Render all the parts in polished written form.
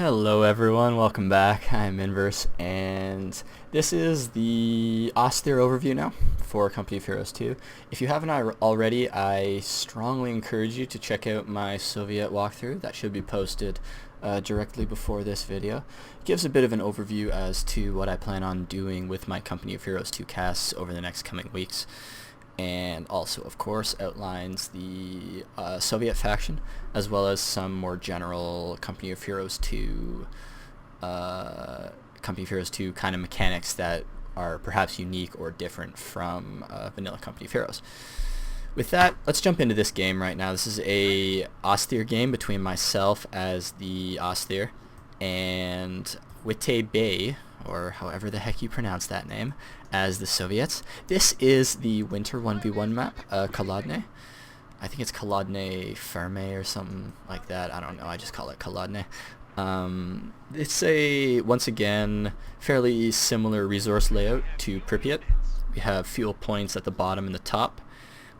Hello everyone, welcome back. I'm Inverse, and this is the Ostheer overview now for Company of Heroes 2. If you haven't already, I strongly encourage you to check out my Soviet walkthrough. That should be posted directly before this video. It gives a bit of an overview as to what I plan on doing with my Company of Heroes 2 casts over the next coming weeks. And also, of course, outlines the Soviet faction, as well as some more general Company of Heroes 2 kind of mechanics that are perhaps unique or different from vanilla Company of Heroes. With that, let's jump into this game right now. This is a Ostheer game between myself as the Ostheer and Witte Bay, or however the heck you pronounce that name, as the Soviets. This is the Winter 1v1 map, Kholodny. I think it's Kholodny Ferme or something like that. I don't know, I just call it Kholodny. It's a, once again, fairly similar resource layout to Pripyat. We have fuel points at the bottom and the top.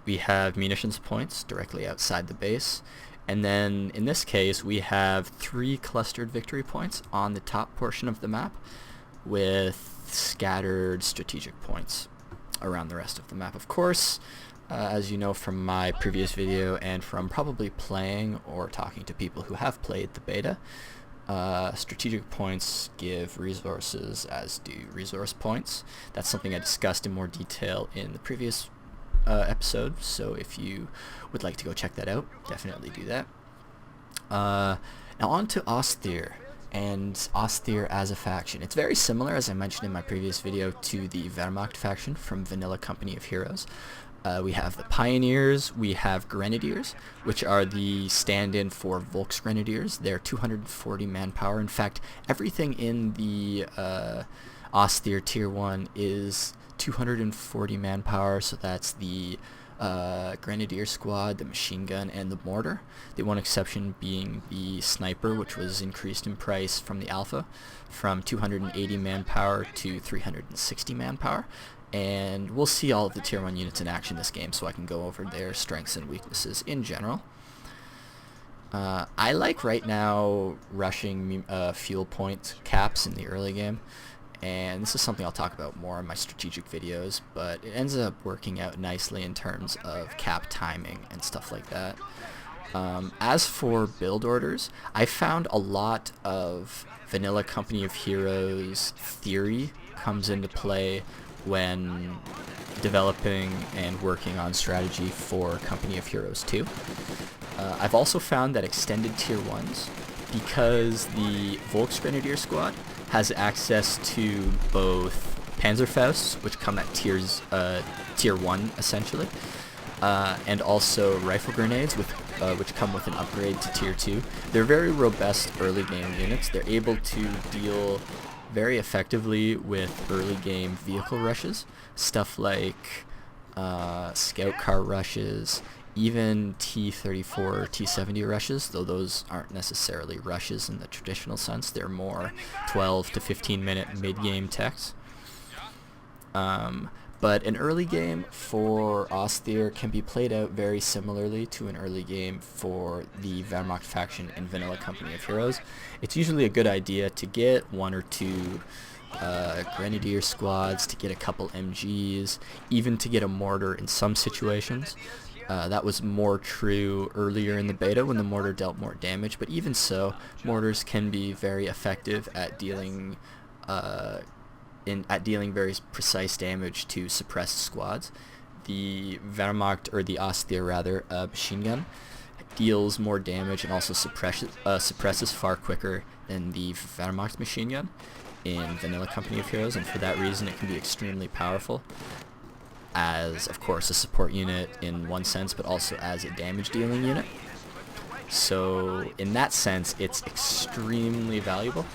We have munitions points directly outside the base. And then, in this case, we have 3 clustered victory points on the top portion of the map, with scattered strategic points around the rest of the map. Of course, as you know from my previous video and from probably playing or talking to people who have played the beta, strategic points give resources, as do resource points. That's something I discussed in more detail in the previous episode, so if you would like to go check that out, definitely do that. Now on to Ostheer and Ostheer as a faction. It's very similar, as I mentioned in my previous video, to the Wehrmacht faction from vanilla Company of Heroes. We have the Pioneers, we have Grenadiers, which are the stand-in for Volksgrenadiers. They're 240 manpower. In fact, everything in the Ostheer Tier 1 is 240 manpower, so that's the Grenadier squad, the machine gun, and the mortar. The one exception being the sniper, which was increased in price from the alpha from 280 manpower to 360 manpower. And we'll see all of the tier 1 units in action this game, so I can go over their strengths and weaknesses in general. I like right now rushing fuel point caps in the early game, and this is something I'll talk about more in my strategic videos, but it ends up working out nicely in terms of cap timing and stuff like that. As for build orders, I found a lot of vanilla Company of Heroes theory comes into play when developing and working on strategy for Company of Heroes 2. I've also found that extended tier 1s, because the Volksgrenadier squad has access to both Panzerfausts, which come at tier 1 essentially, and also rifle grenades, which come with an upgrade to tier 2. They're very robust early game units. They're able to deal very effectively with early game vehicle rushes, stuff like scout car rushes, even T-34 or T-70 rushes, though those aren't necessarily rushes in the traditional sense. They're more 12 to 15 minute mid-game techs. But an early game for Ostheer can be played out very similarly to an early game for the Wehrmacht faction in vanilla Company of Heroes. It's usually a good idea to get 1 or 2 Grenadier squads, to get a couple MGs, even to get a mortar in some situations. That was more true earlier in the beta when the mortar dealt more damage, but even so, mortars can be very effective at dealing very precise damage to suppressed squads. The Wehrmacht, or the Ostheer rather, machine gun deals more damage and also suppresses far quicker than the Wehrmacht machine gun in vanilla Company of Heroes, and for that reason it can be extremely powerful as, of course, a support unit in one sense, but also as a damage dealing unit. So in that sense, it's extremely valuable.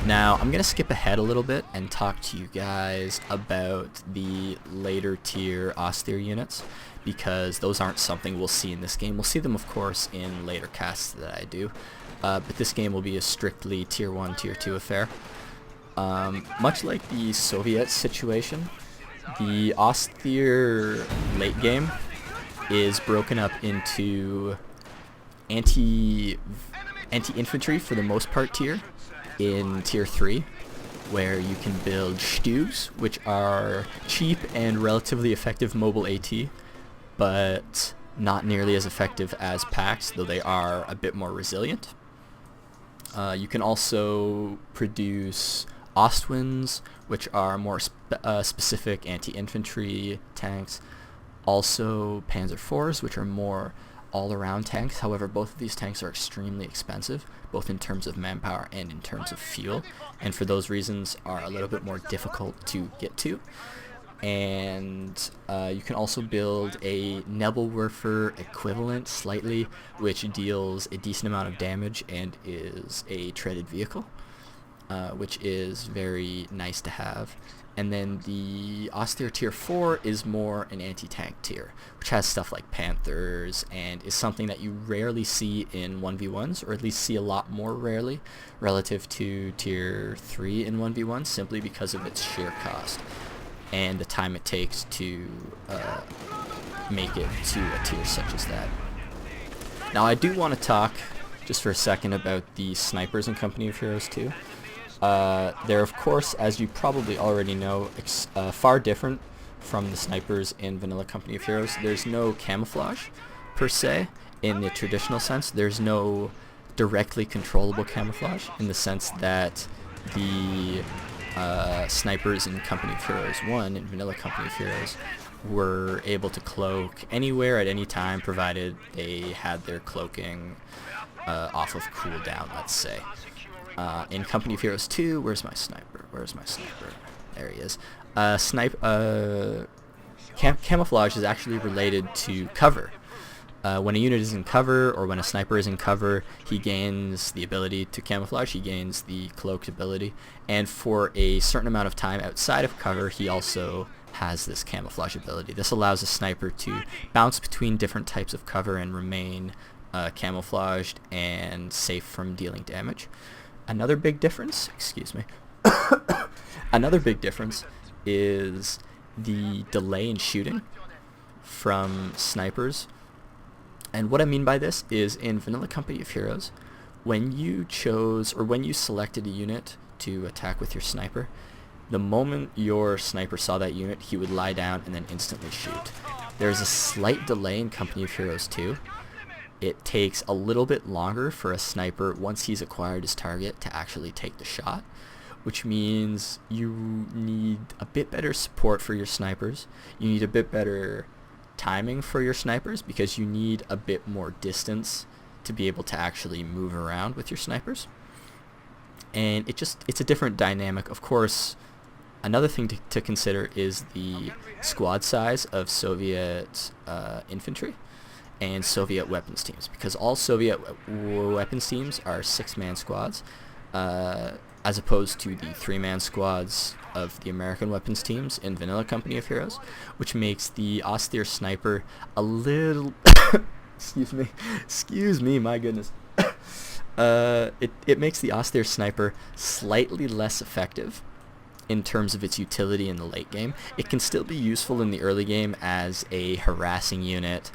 Now, I'm going to skip ahead a little bit and talk to you guys about the later tier Ostheer units, because those aren't something we'll see in this game. We'll see them, of course, in later casts that I do, but this game will be a strictly tier 1, tier 2 affair. Much like the Soviet situation, the Ostheer late game is broken up into anti-infantry for the most part tier in tier 3, where you can build Stugs, which are cheap and relatively effective mobile AT, but not nearly as effective as packs, though they are a bit more resilient. You can also produce Ostwinds, which are more specific anti-infantry tanks. Also Panzer IVs, which are more all-around tanks. However, both of these tanks are extremely expensive, both in terms of manpower and in terms of fuel, and for those reasons are a little bit more difficult to get to. And you can also build a Nebelwerfer equivalent slightly, which deals a decent amount of damage and is a treaded vehicle, which is very nice to have. And then the Ostheer tier 4 is more an anti-tank tier, which has stuff like Panthers and is something that you rarely see in 1v1s, or at least see a lot more rarely relative to tier 3 in 1v1s, simply because of its sheer cost and the time it takes to make it to a tier such as that. Now I do want to talk just for a second about the snipers in Company of Heroes 2. They're of course, as you probably already know, far different from the snipers in vanilla Company of Heroes. There's no camouflage per se in the traditional sense. There's no directly controllable camouflage in the sense that the snipers in Company of Heroes 1, in vanilla Company of Heroes, were able to cloak anywhere at any time, provided they had their cloaking off of cooldown, let's say. In Company of Heroes 2, where's my sniper? There he is. Camouflage is actually related to cover. When a unit is in cover, or when a sniper is in cover, he gains the ability to camouflage, he gains the cloaked ability, and for a certain amount of time outside of cover, he also has this camouflage ability. This allows a sniper to bounce between different types of cover and remain camouflaged and safe from dealing damage. Another big difference, another big difference is the delay in shooting from snipers. And what I mean by this is, in vanilla Company of Heroes, when you selected a unit to attack with your sniper, the moment your sniper saw that unit, he would lie down and then instantly shoot. There's a slight delay in Company of Heroes 2. It takes a little bit longer for a sniper, once he's acquired his target, to actually take the shot, which means you need a bit better support for your snipers. You need a bit better timing for your snipers, because you need a bit more distance to be able to actually move around with your snipers. And it's a different dynamic. Of course, another thing to consider is the squad size of Soviet infantry and Soviet weapons teams, because all Soviet weapons teams are 6-man squads, as opposed to the 3-man squads of the American weapons teams in vanilla Company of Heroes, which makes the Ostheer sniper a little excuse me, my goodness. It makes the Ostheer sniper slightly less effective in terms of its utility in the late game. It can still be useful in the early game as a harassing unit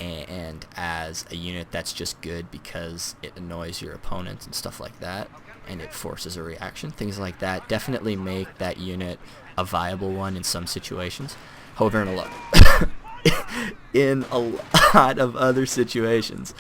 and as a unit that's just good because it annoys your opponent and stuff like that, and it forces a reaction. Things like that definitely make that unit a viable one in some situations. However, in a lot of other situations,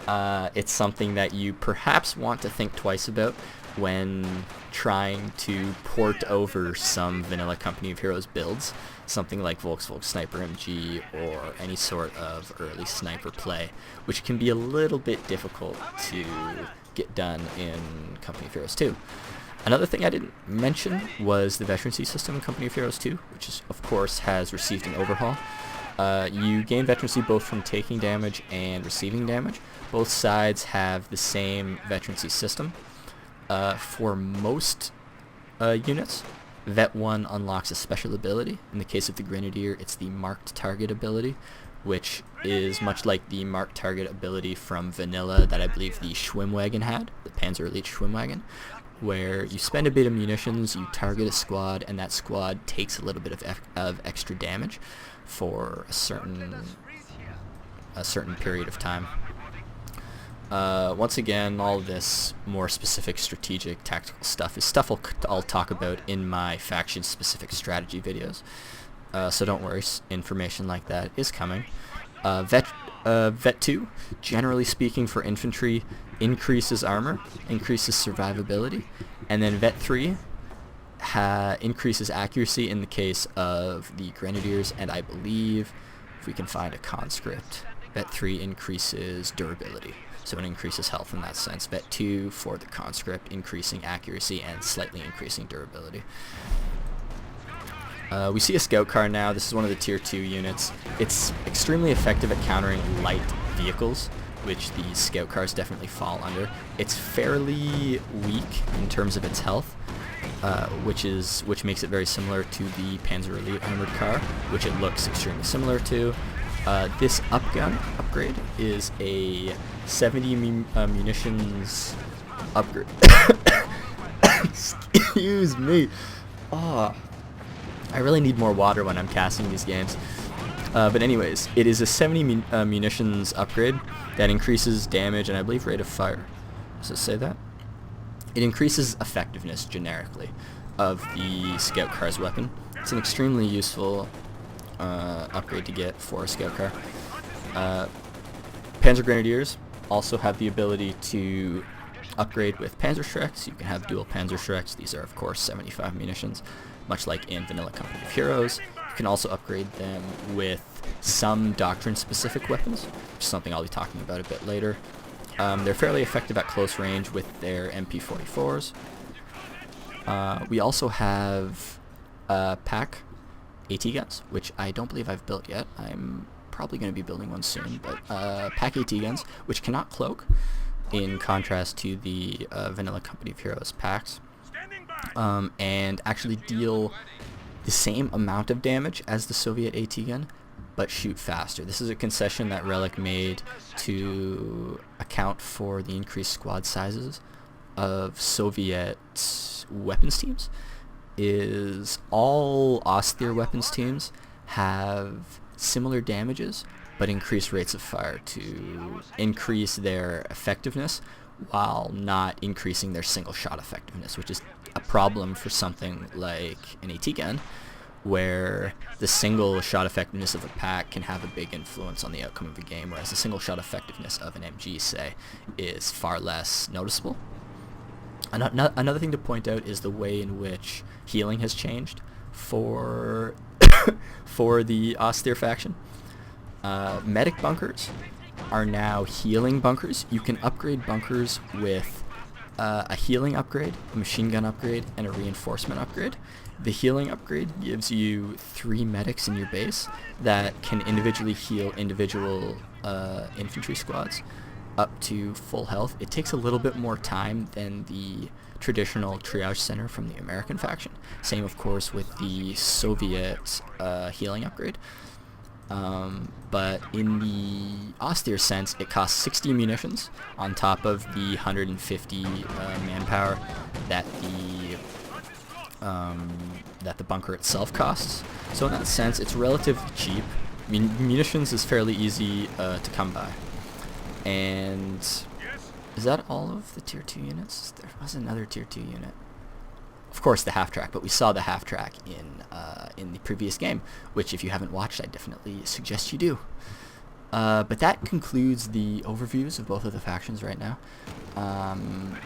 it's something that you perhaps want to think twice about when trying to port over some vanilla Company of Heroes builds, something like Volkswagen Sniper MG or any sort of early sniper play, which can be a little bit difficult to get done in Company of Heroes 2. Another thing I didn't mention was the Veterancy system in Company of Heroes 2, which is, of course, has received an overhaul. You gain Veterancy both from taking damage and receiving damage. Both sides have the same Veterancy system. For most units, Vet 1 unlocks a special ability. In the case of the Grenadier, it's the Marked Target ability, which is much like the Marked Target ability from Vanilla that I believe the Schwimmwagen had, the Panzer Elite Schwimmwagen, where you spend a bit of munitions, you target a squad, and that squad takes a little bit of extra damage for a certain period of time. Once again, all of this more specific strategic tactical stuff is stuff I'll talk about in my faction-specific strategy videos. So don't worry, information like that is coming. Vet 2, generally speaking for infantry, increases armor, increases survivability, and then Vet 3 increases accuracy in the case of the Grenadiers, and I believe, if we can find a conscript, Vet 3 increases durability. So it increases health in that sense. Vet 2 for the conscript, increasing accuracy and slightly increasing durability. We see a scout car now. This is one of the tier 2 units. It's extremely effective at countering light vehicles, which these scout cars definitely fall under. It's fairly weak in terms of its health, which makes it very similar to the Panzer Elite armored car, which it looks extremely similar to. This upgrade is a 70 munitions upgrade. Excuse me. Oh, I really need more water when I'm casting these games. But anyways, it is a 70 munitions upgrade that increases damage and I believe rate of fire. Does it say that? It increases effectiveness generically of the scout car's weapon. It's an extremely useful upgrade to get for a scout car. Panzer Grenadiers also have the ability to upgrade with Panzer Shreks. You can have dual Panzer Shreks. These are of course 75 munitions, much like in Vanilla Company of Heroes. You can also upgrade them with some doctrine-specific weapons, which is something I'll be talking about a bit later. They're fairly effective at close range with their MP44s. We also have PAC AT guns, which I don't believe I've built yet. I'm probably going to be building one soon, but PAC AT guns, which cannot cloak, in contrast to the Vanilla Company of Heroes packs, and actually deal the same amount of damage as the Soviet AT gun, but shoot faster. This is a concession that Relic made to account for the increased squad sizes of Soviet weapons teams. Is all Ostheer weapons teams have similar damages, but increased rates of fire to increase their effectiveness while not increasing their single shot effectiveness, which is a problem for something like an AT gun, where the single shot effectiveness of a pack can have a big influence on the outcome of a game, whereas the single shot effectiveness of an MG, say, is far less noticeable. Another thing to point out is the way in which healing has changed for for the Ostheer faction. Medic bunkers are now healing bunkers. You can upgrade bunkers with a healing upgrade, a machine gun upgrade, and a reinforcement upgrade. The healing upgrade gives you 3 medics in your base that can individually heal individual infantry squads up to full health. It takes a little bit more time than the traditional triage center from the American faction. Same, of course, with the Soviet healing upgrade. But in the Ostheer sense, it costs 60 munitions on top of the 150 manpower that the bunker itself costs. So in that sense, it's relatively cheap. Munitions is fairly easy to come by. And is that all of the tier 2 units? There was another tier 2 unit. Of course, the half track, but we saw the half track in the previous game, which if you haven't watched, I definitely suggest you do. But that concludes the overviews of both of the factions right now.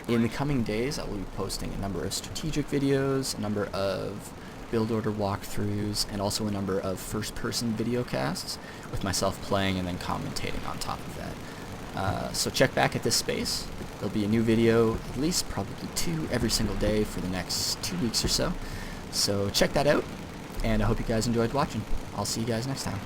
In the coming days, I will be posting a number of strategic videos, a number of build order walkthroughs, and also a number of first-person video casts with myself playing and then commentating on top of that. So check back at this space. There'll be a new video, at least probably 2 every single day for the next 2 weeks or so. So check that out, and I hope you guys enjoyed watching. I'll see you guys next time.